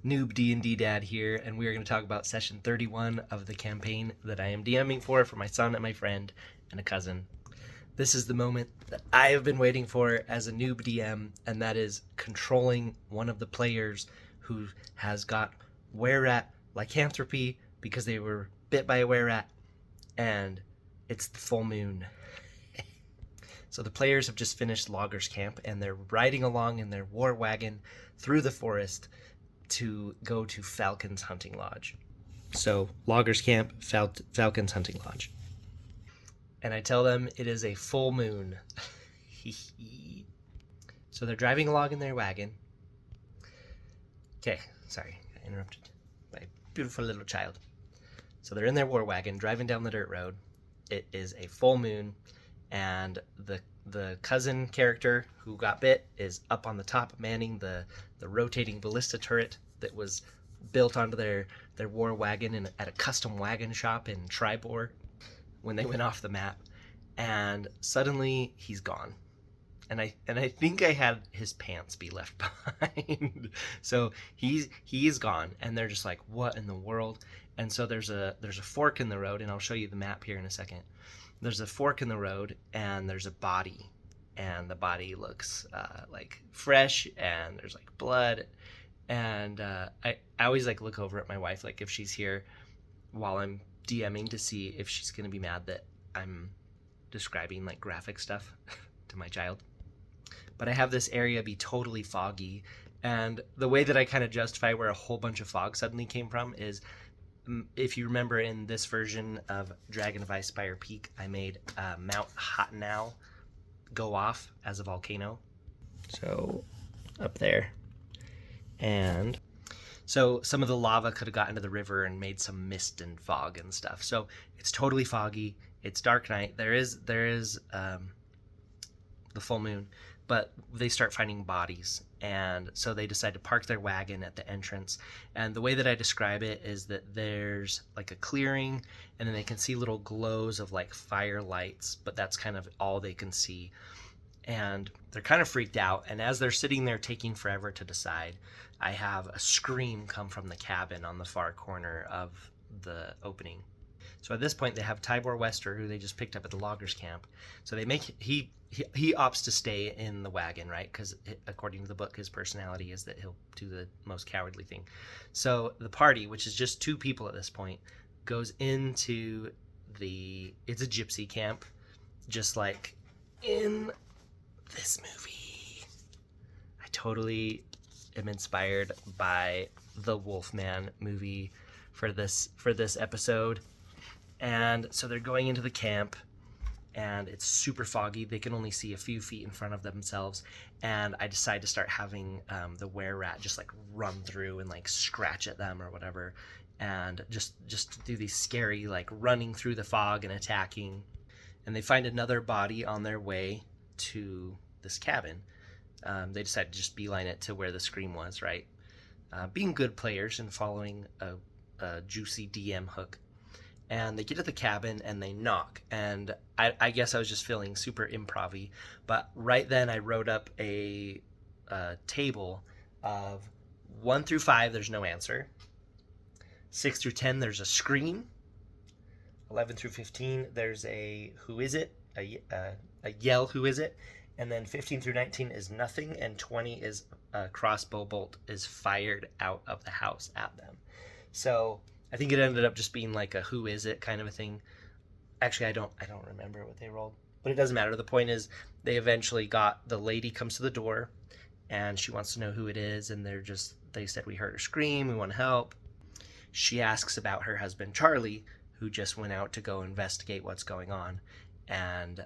Noob D&D Dad here, and we are going to talk about session 31 of the campaign that I am DMing for my son and my friend and a cousin. This is the moment that I have been waiting for as a noob DM, and that is controlling one of the players who has got wererat lycanthropy because they were bit by a wererat, and it's the full moon. So the players have just finished Loggers Camp, and they're riding along in their war wagon through the forest to go to Falcon's Hunting Lodge. So Loggers Camp, Falcon's Hunting Lodge. And I tell them it is a full moon. So they're driving along in their wagon. Okay, sorry, I interrupted my beautiful little child. So they're in their war wagon, driving down the dirt road. It is a full moon, and the cousin character who got bit is up on the top, manning the rotating ballista turret that was built onto their war wagon at a custom wagon shop in Tribor when they went off the map. And suddenly he's gone. And I think I had his pants be left behind. So he's gone, and they're just like, what in the world? And so there's a fork in the road, and I'll show you the map here in a second. There's a fork in the road, and there's a body, and the body looks like fresh, and there's like blood, and I always like look over at my wife, like if she's here while I'm DMing, to see if she's gonna be mad that I'm describing like graphic stuff to my child. But I have this area be totally foggy, and the way that I kind of justify where a whole bunch of fog suddenly came from is, if you remember in this version of Dragon of Icespire Peak, I made Mount Hotenow go off as a volcano. So up there. And so some of the lava could have gotten into the river and made some mist and fog and stuff. So it's totally foggy. It's dark night. There is the full moon, but they start finding bodies, and so they decide to park their wagon at the entrance. And the way that I describe it is that there's like a clearing, and then they can see little glows of like fire lights, but that's kind of all they can see. And they're kind of freaked out, and as they're sitting there taking forever to decide, I have a scream come from the cabin on the far corner of the opening. So at this point, they have Tybor Wester, who they just picked up at the Loggers Camp. So they make he opts to stay in the wagon, right? Because according to the book, his personality is that he'll do the most cowardly thing. So the party, which is just two people at this point, goes into it's a gypsy camp, just like in this movie. I totally am inspired by the Wolfman movie for this episode. And so they're going into the camp, and it's super foggy. They can only see a few feet in front of themselves. And I decide to start having the wererat just like run through and like scratch at them or whatever, and just do these scary like running through the fog and attacking. And they find another body on their way to this cabin. They decide to just beeline it to where the scream was, right? Being good players and following a juicy DM hook. And they get to the cabin and they knock. And I guess I was just feeling super improv-y. But right then I wrote up a table of 1 through 5, there's no answer. 6 through 10, there's a scream. 11 through 15, there's a who is it? A yell, who is it? And then 15 through 19 is nothing. And 20 is a crossbow bolt is fired out of the house at them. So I think it ended up just being like a who is it kind of a thing. Actually, I don't remember what they rolled, but it doesn't matter. The point is they eventually got, the lady comes to the door and she wants to know who it is, and they said, we heard her scream, we want to help. She asks about her husband Charlie, who just went out to go investigate what's going on, and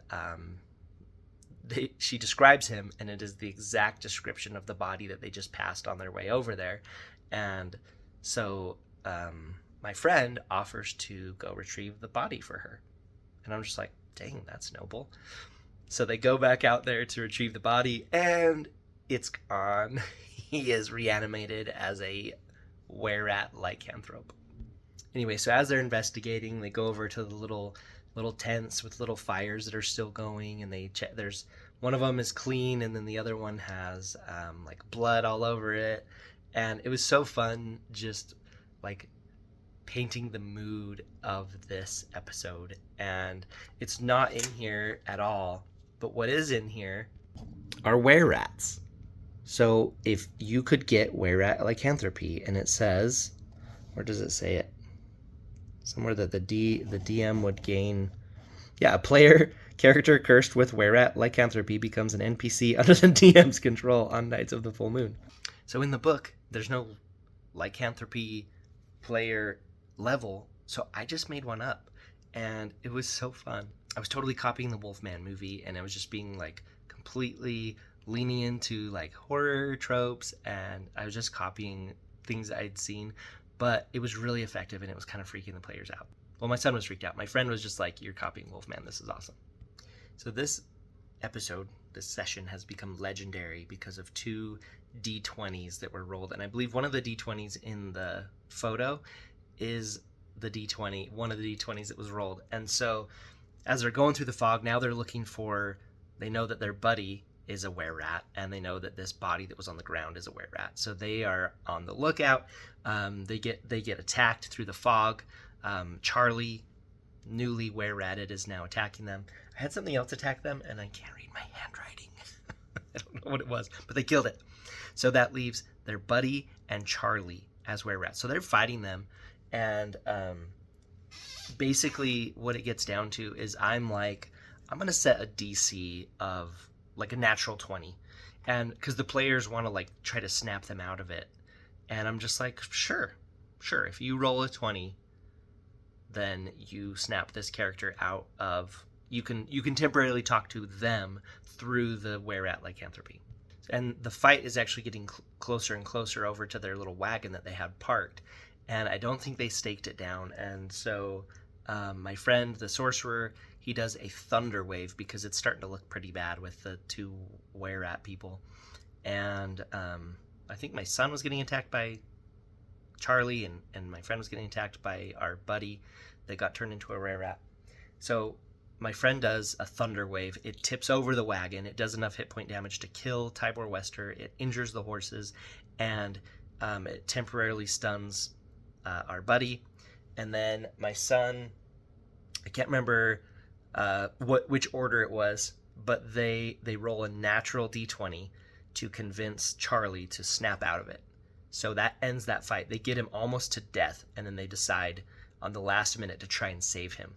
she describes him, and it is the exact description of the body that they just passed on their way over there. And so my friend offers to go retrieve the body for her. And I'm just like, dang, that's noble. So they go back out there to retrieve the body, and it's gone. He is reanimated as a wererat lycanthrope. Anyway, so as they're investigating, they go over to the little tents with little fires that are still going, and they check. There's one of them is clean, and then the other one has like blood all over it, And it was so fun just like painting the mood of this episode. And it's not in here at all, but what is in here are wererats. So if you could get wererat lycanthropy, and it says, where does it say it? Somewhere that the DM would gain, a player character cursed with wererat lycanthropy becomes an NPC under the DM's control on nights of the full moon. So in the book, there's no lycanthropy player level, so I just made one up, and it was so fun. I was totally copying the Wolfman movie, and I was just being like completely leaning into like horror tropes, and I was just copying things I'd seen, but it was really effective, and it was kind of freaking the players out. Well, my son was freaked out. My friend was just like, "You're copying Wolfman, this is awesome." So this episode, this session, has become legendary because of 2 D20s that were rolled, and I believe one of the D20s in the photo is the D20, one of the D20s that was rolled. And so as they're going through the fog, now they're looking for, they know that their buddy is a wererat, and they know that this body that was on the ground is a wererat. So they are on the lookout. They get attacked through the fog. Charlie, newly wereratted, is now attacking them. I had something else attack them, and I can't read my handwriting. I don't know what it was, but they killed it. So that leaves their buddy and Charlie as wererats. So they're fighting them, and basically what it gets down to is I'm going to set a DC of like a natural 20, and because the players want to like try to snap them out of it, and I'm just like, sure, if you roll a 20, then you snap this character out of, you can temporarily talk to them through the wererat lycanthropy. And the fight is actually getting closer and closer over to their little wagon that they had parked, and I don't think they staked it down. And so my friend, the sorcerer, he does a thunderwave because it's starting to look pretty bad with the 2 wererat people. And I think my son was getting attacked by Charlie, and my friend was getting attacked by our buddy that got turned into a wererat. So my friend does a thunderwave. It tips over the wagon. It does enough hit point damage to kill Tybor Wester. It injures the horses, and it temporarily stuns our buddy. And then my son, I can't remember which order it was, but they roll a natural D20 to convince Charlie to snap out of it. So that ends that fight. They get him almost to death, and then they decide on the last minute to try and save him.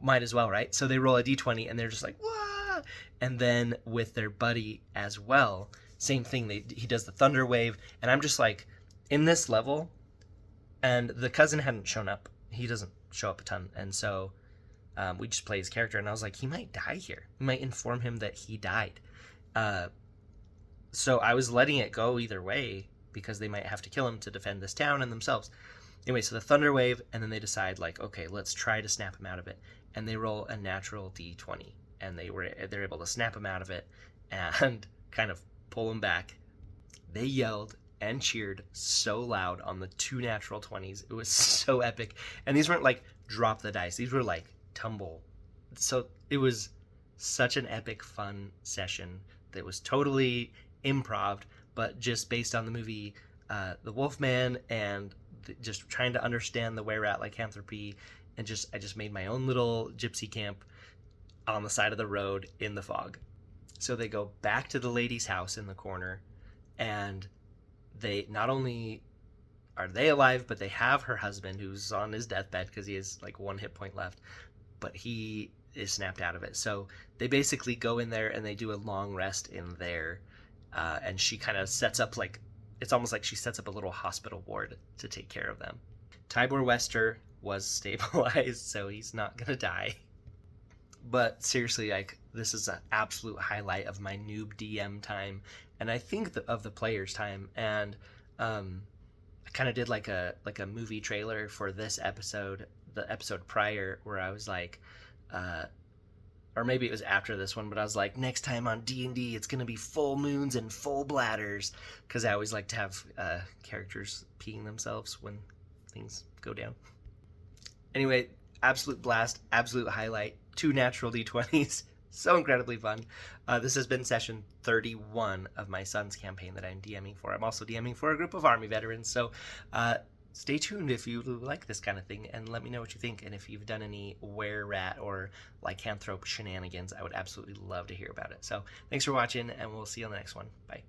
Might as well, right? So they roll a D20, and they're just like, "Wah!" And then with their buddy as well, same thing. He does the thunder wave, and I'm just like, in this level, and the cousin hadn't shown up. He doesn't show up a ton, and so we just play his character, and I was like, he might die here. We might inform him that he died. So I was letting it go either way because they might have to kill him to defend this town and themselves. Anyway, so the thunder wave, and then they decide, like, okay, let's try to snap him out of it. And they roll a natural D20, and they're able to snap him out of it and kind of pull him back. They yelled and cheered so loud on the 2 natural 20s. It was so epic. And these weren't like drop the dice. These were like tumble. So it was such an epic, fun session that was totally improv, but just based on the movie The Wolfman, and just trying to understand the wererat lycanthropy, and I just made my own little gypsy camp on the side of the road in the fog. So they go back to the lady's house in the corner, and they not only are they alive, but they have her husband who's on his deathbed because he has like 1 hit point left, but he is snapped out of it. So they basically go in there and they do a long rest in there, and she kind of sets up like, it's almost like she sets up a little hospital ward to take care of them. Tybor Wester was stabilized, so he's not gonna die. But seriously, like, this is an absolute highlight of my noob DM time, and I think of the players' time. And I kind of did like a movie trailer for this episode, the episode prior, where I was like, or maybe it was after this one, but I was like, next time on D&D, it's gonna be full moons and full bladders, because I always like to have characters peeing themselves when things go down. Anyway, absolute blast, absolute highlight. 2 natural D20s, So incredibly fun. This has been session 31 of my son's campaign that I'm DMing for. I'm also DMing for a group of Army veterans, so stay tuned if you like this kind of thing, and let me know what you think. And if you've done any wererat or lycanthrope shenanigans, I would absolutely love to hear about it. So thanks for watching, and we'll see you on the next one. Bye.